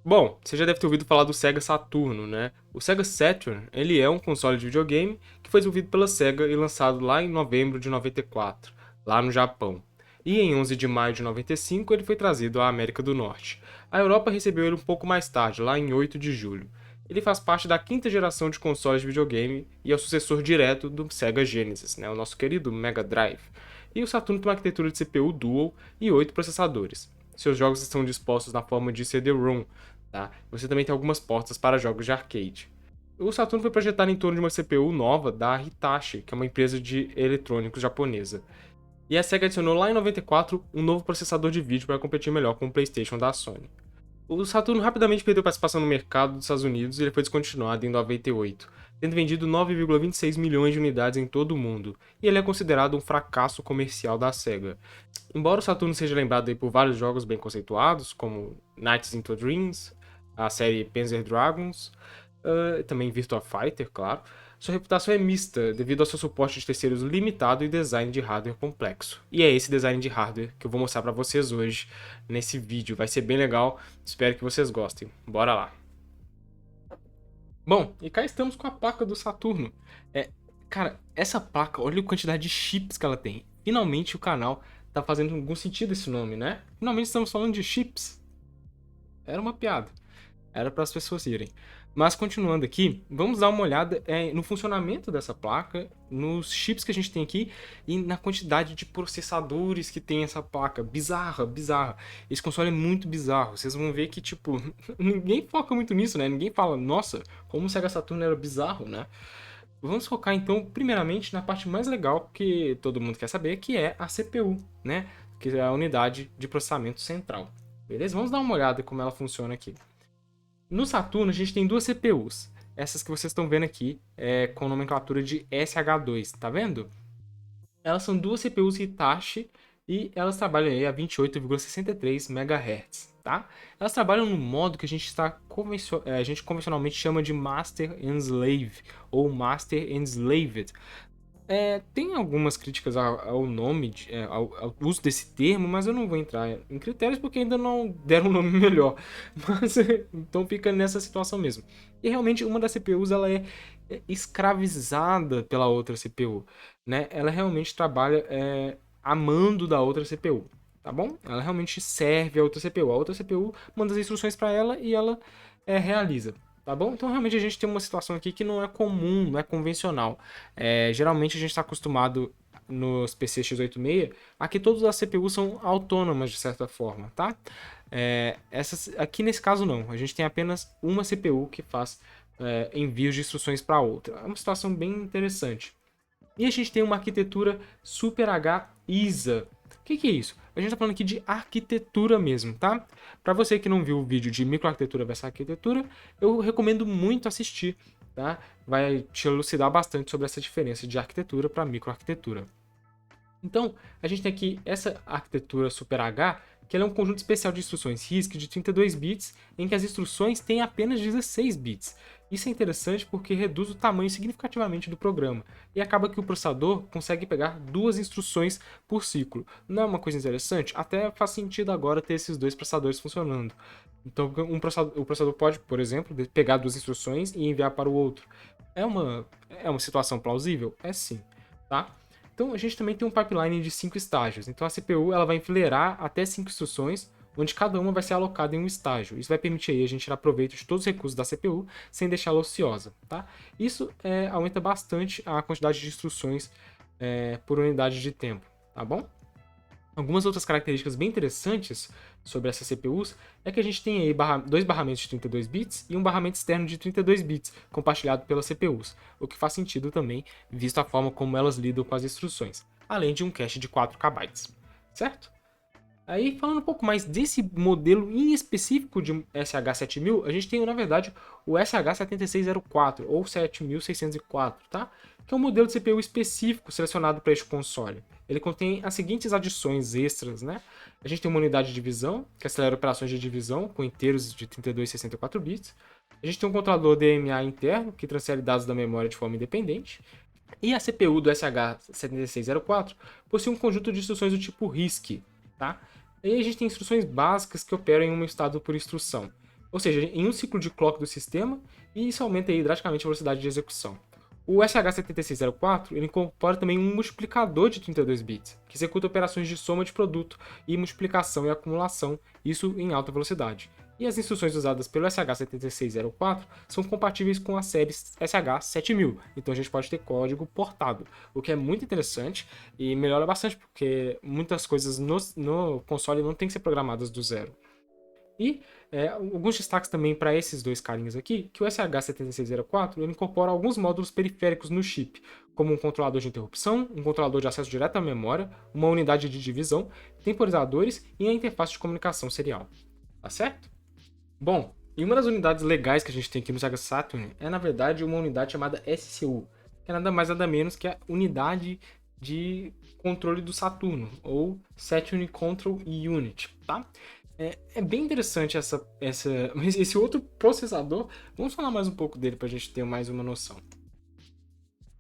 Bom, você já deve ter ouvido falar do Sega Saturno, né? O Sega Saturn, ele é um console de videogame que foi desenvolvido pela Sega e lançado lá em novembro de 94, lá no Japão. E em 11 de maio de 95 ele foi trazido à América do Norte. A Europa recebeu ele um pouco mais tarde, lá em 8 de julho. Ele faz parte da quinta geração de consoles de videogame e é o sucessor direto do Sega Genesis, né? O nosso querido Mega Drive. E o Saturno tem uma arquitetura de CPU Dual e 8 processadores. Seus jogos estão dispostos na forma de CD-ROM, tá? Você também tem algumas portas para jogos de arcade. O Saturno foi projetado em torno de uma CPU nova da Hitachi, que é uma empresa de eletrônicos japonesa. E a Sega adicionou lá em 94 um novo processador de vídeo para competir melhor com o PlayStation da Sony. O Saturno rapidamente perdeu participação no mercado dos Estados Unidos e ele foi descontinuado em 98, tendo vendido 9,26 milhões de unidades em todo o mundo, e ele é considerado um fracasso comercial da Sega. Embora o Saturno seja lembrado aí por vários jogos bem conceituados, como Nights into Dreams, a série Panzer Dragons, também Virtua Fighter, claro, sua reputação é mista devido ao seu suporte de terceiros limitado e design de hardware complexo. E é esse design de hardware que eu vou mostrar para vocês hoje nesse vídeo. Vai ser bem legal, espero que vocês gostem. Bora lá! Bom, e cá estamos com a placa do Saturno. Cara, essa placa, olha a quantidade de chips que ela tem. Finalmente o canal tá fazendo algum sentido esse nome, né? Finalmente estamos falando de chips. Era uma piada. Era para as pessoas irem. Mas continuando aqui, vamos dar uma olhada no funcionamento dessa placa, nos chips que a gente tem aqui e na quantidade de processadores que tem essa placa. Bizarra, bizarra. Esse console é muito bizarro. Vocês vão ver que, tipo, ninguém foca muito nisso, né? Ninguém fala, nossa, como o Sega Saturn era bizarro, né? Vamos focar então, primeiramente, na parte mais legal que todo mundo quer saber, que é a CPU, né? Que é a unidade de processamento central. Beleza? Vamos dar uma olhada como ela funciona aqui. No Saturno, a gente tem duas CPUs. Essas que vocês estão vendo aqui, com nomenclatura de SH2, tá vendo? Elas são duas CPUs Hitachi e elas trabalham aí a 28,63 MHz, tá? Elas trabalham no modo que a gente a gente convencionalmente chama de Master and Slave ou Master and Slaved. Tem algumas críticas ao nome, ao uso desse termo, mas eu não vou entrar em critérios porque ainda não deram um nome melhor. Mas então fica nessa situação mesmo. E realmente uma das CPUs ela é escravizada pela outra CPU, né? Ela realmente trabalha a mando da outra CPU, tá bom? Ela realmente serve a outra CPU. A outra CPU manda as instruções para ela e ela realiza. Tá bom? Então realmente a gente tem uma situação aqui que não é comum, não é convencional. Geralmente a gente está acostumado nos PC x86 a que todas as CPUs são autônomas de certa forma, tá? Aqui nesse caso não, a gente tem apenas uma CPU que faz envios de instruções para outra. É uma situação bem interessante. E a gente tem uma arquitetura Super H ISA. O que é isso? A gente está falando aqui de arquitetura mesmo, tá? Para você que não viu o vídeo de microarquitetura versus arquitetura, eu recomendo muito assistir, tá? Vai te elucidar bastante sobre essa diferença de arquitetura para microarquitetura. Então, a gente tem aqui essa arquitetura Super H, que ela é um conjunto especial de instruções RISC de 32 bits, em que as instruções têm apenas 16 bits. Isso é interessante porque reduz o tamanho significativamente do programa, e acaba que o processador consegue pegar duas instruções por ciclo. Não é uma coisa interessante? Até faz sentido agora ter esses dois processadores funcionando. Então, o processador pode, por exemplo, pegar duas instruções e enviar para o outro. É uma situação plausível? É sim, tá? Então a gente também tem um pipeline de 5 estágios. Então a CPU ela vai enfileirar até 5 instruções, onde cada uma vai ser alocada em um estágio. Isso vai permitir aí a gente tirar proveito de todos os recursos da CPU sem deixá-la ociosa. Tá? Isso aumenta bastante a quantidade de instruções por unidade de tempo. Tá bom? Algumas outras características bem interessantes sobre essas CPUs é que a gente tem aí dois barramentos de 32 bits e um barramento externo de 32 bits compartilhado pelas CPUs, o que faz sentido também, visto a forma como elas lidam com as instruções, além de um cache de 4 KB, certo? Aí, falando um pouco mais desse modelo em específico de SH7000, a gente tem, na verdade, o SH7604 ou 7604, tá? Que é um modelo de CPU específico selecionado para este console. Ele contém as seguintes adições extras, né? A gente tem uma unidade de divisão, que acelera operações de divisão com inteiros de 32 e 64 bits. A gente tem um controlador DMA interno, que transfere dados da memória de forma independente. E a CPU do SH7604 possui um conjunto de instruções do tipo RISC, tá? E aí a gente tem instruções básicas que operam em um estado por instrução. ou seja, em um ciclo de clock do sistema, e isso aumenta aí drasticamente a velocidade de execução. O SH7604 ele incorpora também um multiplicador de 32 bits, que executa operações de soma de produto e multiplicação e acumulação, isso em alta velocidade. E as instruções usadas pelo SH7604 são compatíveis com a série SH7000, então a gente pode ter código portado, o que é muito interessante e melhora bastante, porque muitas coisas no console não tem que ser programadas do zero. E alguns destaques também para esses dois carinhas aqui, que o SH7604 ele incorpora alguns módulos periféricos no chip, como um controlador de interrupção, um controlador de acesso direto à memória, uma unidade de divisão, temporizadores e a interface de comunicação serial. Tá certo? Bom, e uma das unidades legais que a gente tem aqui no Sega Saturn é, na verdade, uma unidade chamada SCU, que é nada mais nada menos que a unidade de controle do Saturno, ou Saturn Control Unit, tá? É bem interessante esse outro processador. Vamos falar mais um pouco dele para a gente ter mais uma noção.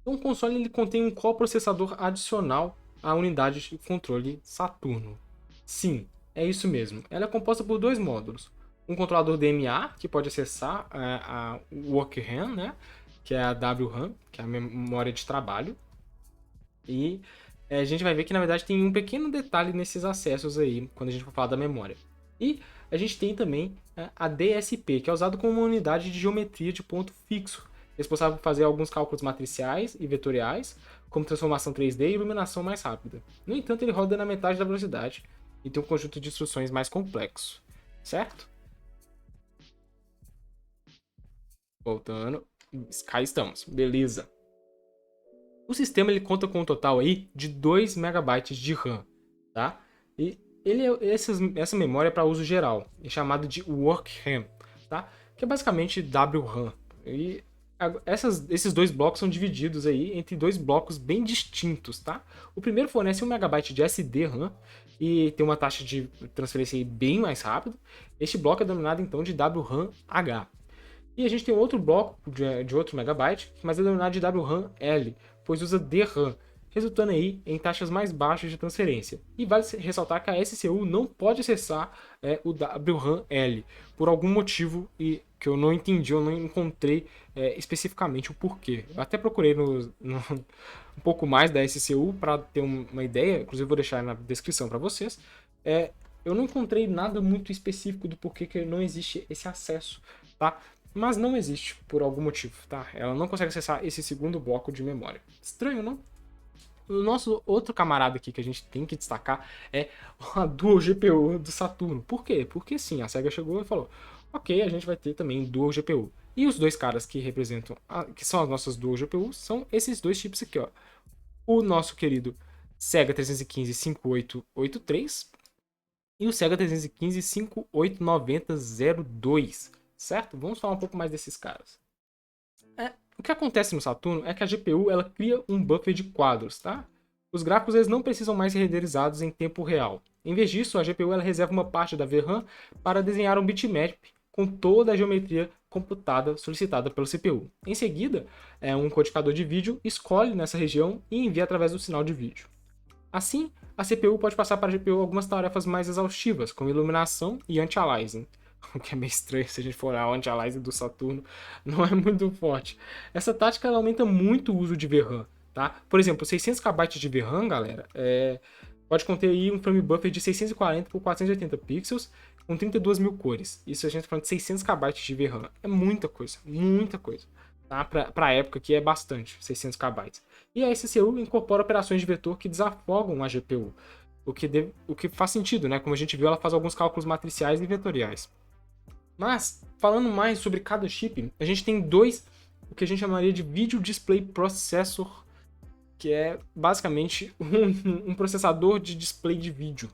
Então, o console ele contém um coprocessador adicional à unidade de controle Saturno. Sim, é isso mesmo. Ela é composta por dois módulos. Um controlador DMA, que pode acessar a Work RAM, né? Que é a WRAM, que é a memória de trabalho. E a gente vai ver que, na verdade, tem um pequeno detalhe nesses acessos aí, quando a gente for falar da memória. E a gente tem também a DSP, que é usado como uma unidade de geometria de ponto fixo, responsável por fazer alguns cálculos matriciais e vetoriais, como transformação 3D e iluminação mais rápida. No entanto, ele roda na metade da velocidade e tem um conjunto de instruções mais complexo, certo? Voltando, cá estamos, beleza. O sistema ele conta com um total aí de 2 MB de RAM, tá? E essa memória é para uso geral, é chamado de Work RAM, tá? Que é basicamente WRAM. E esses dois blocos são divididos aí entre dois blocos bem distintos, tá? O primeiro fornece 1 MB de SD-RAM e tem uma taxa de transferência aí bem mais rápida. Este bloco é denominado então de WRAM-H. E a gente tem outro bloco de outro megabyte, mas é denominado de WRAM-L, pois usa DRAM, resultando aí em taxas mais baixas de transferência. E vale ressaltar que a SCU não pode acessar o WRAM-L, por algum motivo que eu não entendi, eu não encontrei especificamente o porquê. Eu até procurei um pouco mais da SCU para ter uma ideia, inclusive vou deixar na descrição para vocês. Eu não encontrei nada muito específico do porquê que não existe esse acesso, tá? Mas não existe, por algum motivo, tá? Ela não consegue acessar esse segundo bloco de memória. Estranho, não? O nosso outro camarada aqui que a gente tem que destacar é a Dual GPU do Saturno. Por quê? Porque sim, a SEGA chegou e falou, ok, a gente vai ter também Dual GPU. E os dois caras que representam, que são as nossas Dual GPUs, são esses dois chips aqui, ó. O nosso querido Sega 315 5883 e o Sega 315 589002. Certo? Vamos falar um pouco mais desses caras. O que acontece no Saturno é que a GPU ela cria um buffer de quadros, tá? Os gráficos eles não precisam mais ser renderizados em tempo real. Em vez disso, a GPU ela reserva uma parte da VRAM para desenhar um bitmap com toda a geometria computada solicitada pelo CPU. Em seguida, um codificador de vídeo escolhe nessa região e envia através do sinal de vídeo. Assim, a CPU pode passar para a GPU algumas tarefas mais exaustivas, como iluminação e anti-aliasing. O que é meio estranho se a gente for olhar o anti-aliasing do Saturno, não é muito forte. Essa tática ela aumenta muito o uso de VRAM, tá? Por exemplo, 600 KB de VRAM, galera, pode conter aí um frame buffer de 640 por 480 pixels com 32 mil cores. Isso a gente tá falando de 600 KB de VRAM. É muita coisa, tá? Pra época que é bastante, 600 KB. E a SCU incorpora operações de vetor que desafogam a GPU. O que faz sentido, né? Como a gente viu, ela faz alguns cálculos matriciais e vetoriais. Mas, falando mais sobre cada chip, a gente tem o que a gente chamaria de Video Display Processor, que é basicamente um processador de display de vídeo.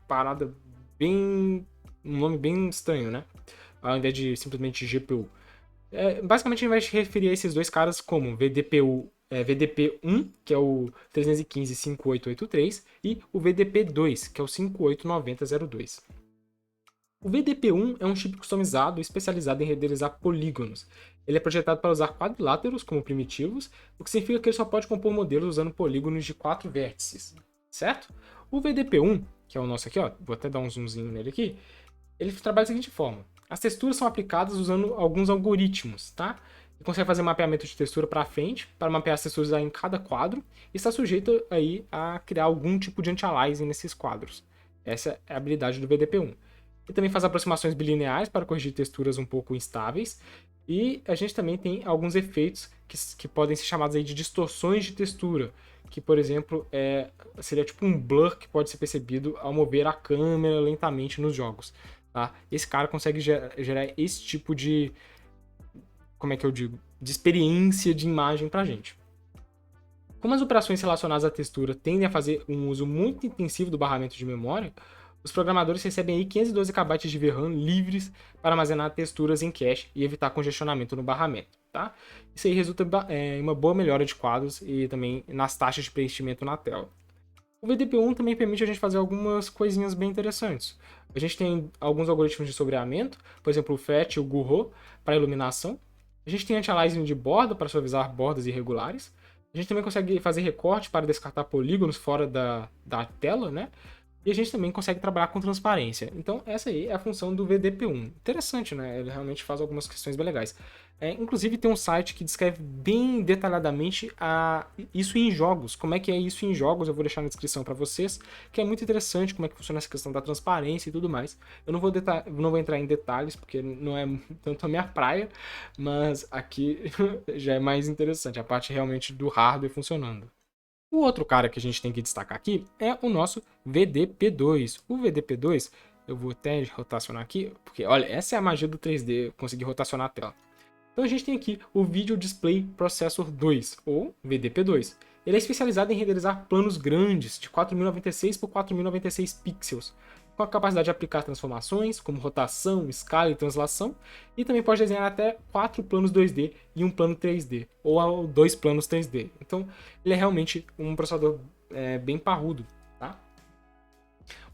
Parada um nome bem estranho, né? Ao invés de simplesmente GPU. Basicamente a gente vai se referir a esses dois caras como VDP1, que é o 315-5883, e o VDP2, que é o 589002. O VDP1 é um chip customizado e especializado em renderizar polígonos. Ele é projetado para usar quadriláteros como primitivos, o que significa que ele só pode compor modelos usando polígonos de 4 vértices, certo? O VDP1, que é o nosso aqui, ó, vou até dar um zoomzinho nele aqui, ele trabalha da seguinte forma. As texturas são aplicadas usando alguns algoritmos, tá? Ele consegue fazer mapeamento de textura para frente, para mapear as texturas em cada quadro, e está sujeito aí a criar algum tipo de anti-aliasing nesses quadros. Essa é a habilidade do VDP1. Ele também faz aproximações bilineares para corrigir texturas um pouco instáveis, e a gente também tem alguns efeitos que podem ser chamados aí de distorções de textura, que, por exemplo, seria tipo um blur que pode ser percebido ao mover a câmera lentamente nos jogos. Tá? Esse cara consegue gerar esse tipo de, como é que eu digo, de experiência de imagem pra gente. Como as operações relacionadas à textura tendem a fazer um uso muito intensivo do barramento de memória, os programadores recebem aí 512 KB de VRAM livres para armazenar texturas em cache e evitar congestionamento no barramento. Tá? Isso aí resulta em uma boa melhora de quadros e também nas taxas de preenchimento na tela. O VDP1 também permite a gente fazer algumas coisinhas bem interessantes. A gente tem alguns algoritmos de sombreamento, por exemplo, o FET e o GURO para iluminação. A gente tem anti-aliasing de borda para suavizar bordas irregulares. A gente também consegue fazer recorte para descartar polígonos fora da tela, né? E a gente também consegue trabalhar com transparência. Então, essa aí é a função do VDP1. Interessante, né? Ele realmente faz algumas questões bem legais. Inclusive, tem um site que descreve bem detalhadamente isso em jogos. Como é que é isso em jogos, eu vou deixar na descrição para vocês, que é muito interessante como é que funciona essa questão da transparência e tudo mais. Eu não vou entrar em detalhes, porque não é tanto a minha praia, mas aqui já é mais interessante, a parte realmente do hardware funcionando. O outro cara que a gente tem que destacar aqui é o nosso VDP2. O VDP2, eu vou até rotacionar aqui, porque olha, essa é a magia do 3D, conseguir rotacionar a tela. Então a gente tem aqui o Video Display Processor 2, ou VDP2. Ele é especializado em renderizar planos grandes, de 4096 por 4096 pixels, com a capacidade de aplicar transformações, como rotação, escala e translação, e também pode desenhar até 4 planos 2D e um plano 3D, ou 2 planos 3D. Então, ele é realmente um processador bem parrudo, tá?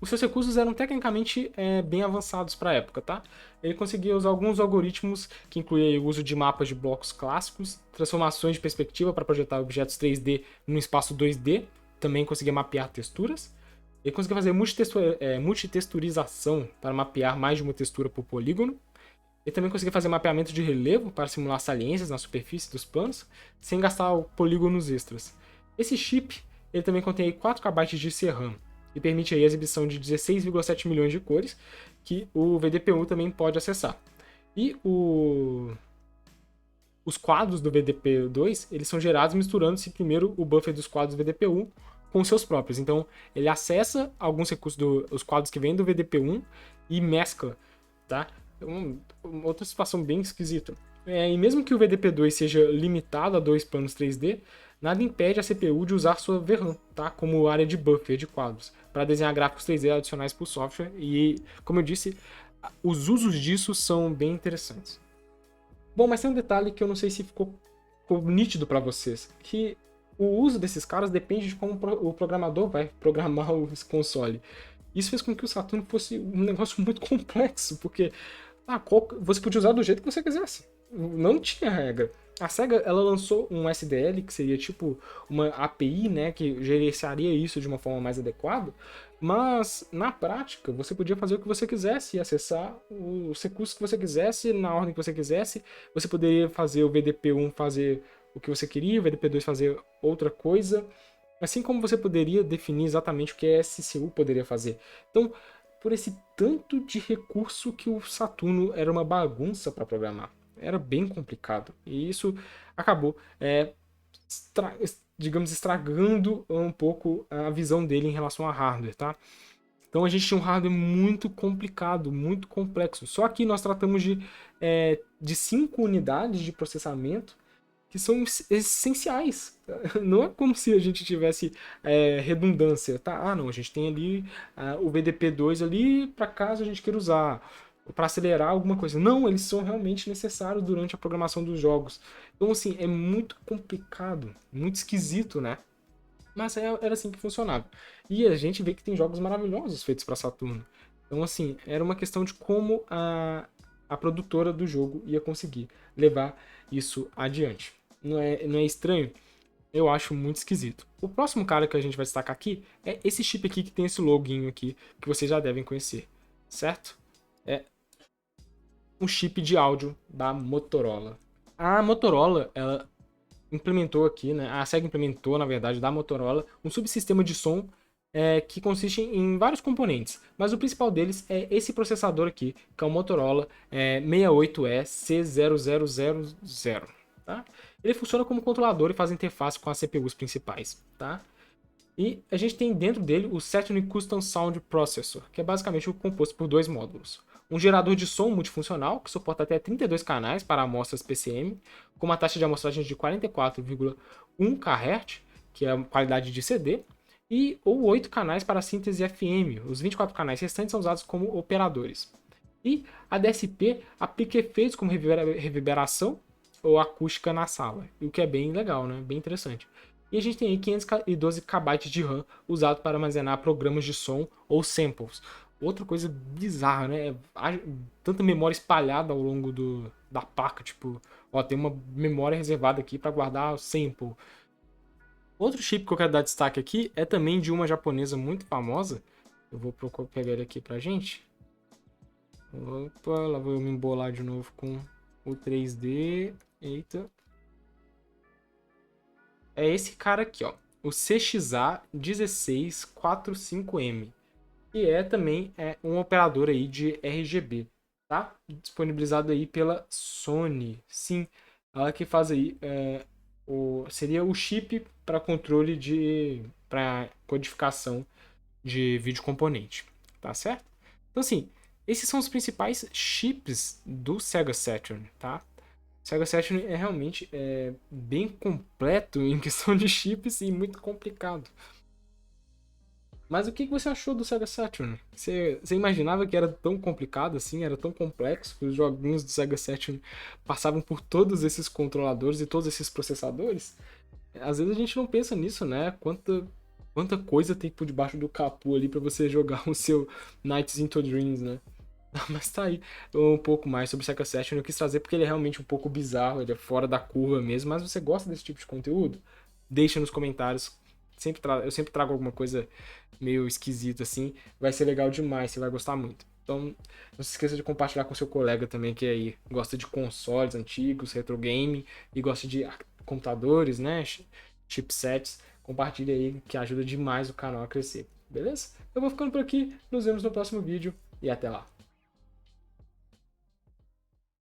Os seus recursos eram tecnicamente bem avançados para a época, tá? Ele conseguia usar alguns algoritmos que incluíam o uso de mapas de blocos clássicos, transformações de perspectiva para projetar objetos 3D no espaço 2D, também conseguia mapear texturas. Ele conseguia fazer multitexturização para mapear mais de uma textura por polígono. Ele também conseguia fazer mapeamento de relevo para simular saliências na superfície dos planos, sem gastar polígonos extras. Esse chip ele também contém 4 KB de CRAM e permite aí a exibição de 16,7 milhões de cores, que o VDP1 também pode acessar. E os quadros do VDP2 eles são gerados misturando-se primeiro o buffer dos quadros do VDP1 com os seus próprios. Então, ele acessa alguns recursos dos quadros que vêm do VDP1 e mescla, tá? Outra situação bem esquisita. E mesmo que o VDP2 seja limitado a 2 planos 3D, nada impede a CPU de usar sua VRAM, tá? Como área de buffer de quadros, para desenhar gráficos 3D adicionais por software. E, como eu disse, os usos disso são bem interessantes. Bom, mas tem um detalhe que eu não sei se ficou nítido para vocês, que o uso desses caras depende de como o programador vai programar o console. Isso fez com que o Saturno fosse um negócio muito complexo, porque você podia usar do jeito que você quisesse. Não tinha regra. A SEGA ela lançou um SDL, que seria tipo uma API, né, que gerenciaria isso de uma forma mais adequada, mas na prática você podia fazer o que você quisesse e acessar os recursos que você quisesse, na ordem que você quisesse. Você poderia fazer o VDP1 fazer o que você queria, o VDP2 fazer outra coisa, assim como você poderia definir exatamente o que a SCU poderia fazer. Então, por esse tanto de recurso que o Saturno era uma bagunça para programar. Era bem complicado. E isso acabou, digamos, estragando um pouco a visão dele em relação a hardware, tá? Então a gente tinha um hardware muito complicado, muito complexo. Só aqui nós tratamos de 5 unidades de processamento que são essenciais. Não é como se a gente tivesse redundância, tá? Não, a gente tem ali o VDP2 ali para caso a gente queira usar, para acelerar alguma coisa. Não, eles são realmente necessários durante a programação dos jogos. Então, assim, é muito complicado, muito esquisito, né? Mas era assim que funcionava. E a gente vê que tem jogos maravilhosos feitos para Saturno. Então, assim, era uma questão de como a produtora do jogo ia conseguir levar isso adiante. Não é estranho? Eu acho muito esquisito. O próximo cara que a gente vai destacar aqui é esse chip aqui que tem esse loginho aqui, que vocês já devem conhecer, certo? um chip de áudio da Motorola. A Motorola, ela implementou aqui, né? A SEGA implementou, na verdade, da Motorola, um subsistema de som que consiste em vários componentes, mas o principal deles é esse processador aqui, que é o Motorola 68E C0000, tá? Ele funciona como controlador e faz interface com as CPUs principais, tá? E a gente tem dentro dele o Saturn Custom Sound Processor, que é basicamente composto por dois módulos. Um gerador de som multifuncional, que suporta até 32 canais para amostras PCM, com uma taxa de amostragem de 44,1 kHz, que é a qualidade de CD, ou 8 canais para síntese FM. Os 24 canais restantes são usados como operadores. E a DSP aplica efeitos como reverberação ou acústica na sala, o que é bem legal, né? Bem interessante. E a gente tem aí 512 KB de RAM usado para armazenar programas de som ou samples. Outra coisa bizarra, né? Tanta memória espalhada ao longo da placa. Tipo, ó, tem uma memória reservada aqui para guardar o sample. Outro chip que eu quero dar destaque aqui é também de uma japonesa muito famosa. Eu vou pegar ele aqui pra gente. Opa, lá vou eu me embolar de novo com o 3D. Eita. É esse cara aqui, ó. O CXA1645M. Que é também um operador aí de RGB, tá? Disponibilizado aí pela Sony. Sim, ela que faz aí seria o chip para controle para codificação de vídeo componente, tá certo? Então assim, esses são os principais chips do Sega Saturn, tá? O Sega Saturn é realmente bem completo em questão de chips e muito complicado. Mas o que você achou do Sega Saturn? Você imaginava que era tão complicado assim, era tão complexo, que os joguinhos do Sega Saturn passavam por todos esses controladores e todos esses processadores? Às vezes a gente não pensa nisso, né? Quanta coisa tem por debaixo do capô ali para você jogar o seu Nights into Dreams, né? Mas tá aí um pouco mais sobre o Sega Saturn. Eu quis trazer porque ele é realmente um pouco bizarro, ele é fora da curva mesmo. Mas você gosta desse tipo de conteúdo? Deixa nos comentários. Eu sempre trago alguma coisa meio esquisita assim. Vai ser legal demais, você vai gostar muito. Então, não se esqueça de compartilhar com seu colega também que aí gosta de consoles antigos, retro game e gosta de computadores, né? Chipsets. Compartilha aí que ajuda demais o canal a crescer. Beleza? Eu vou ficando por aqui. Nos vemos no próximo vídeo e até lá.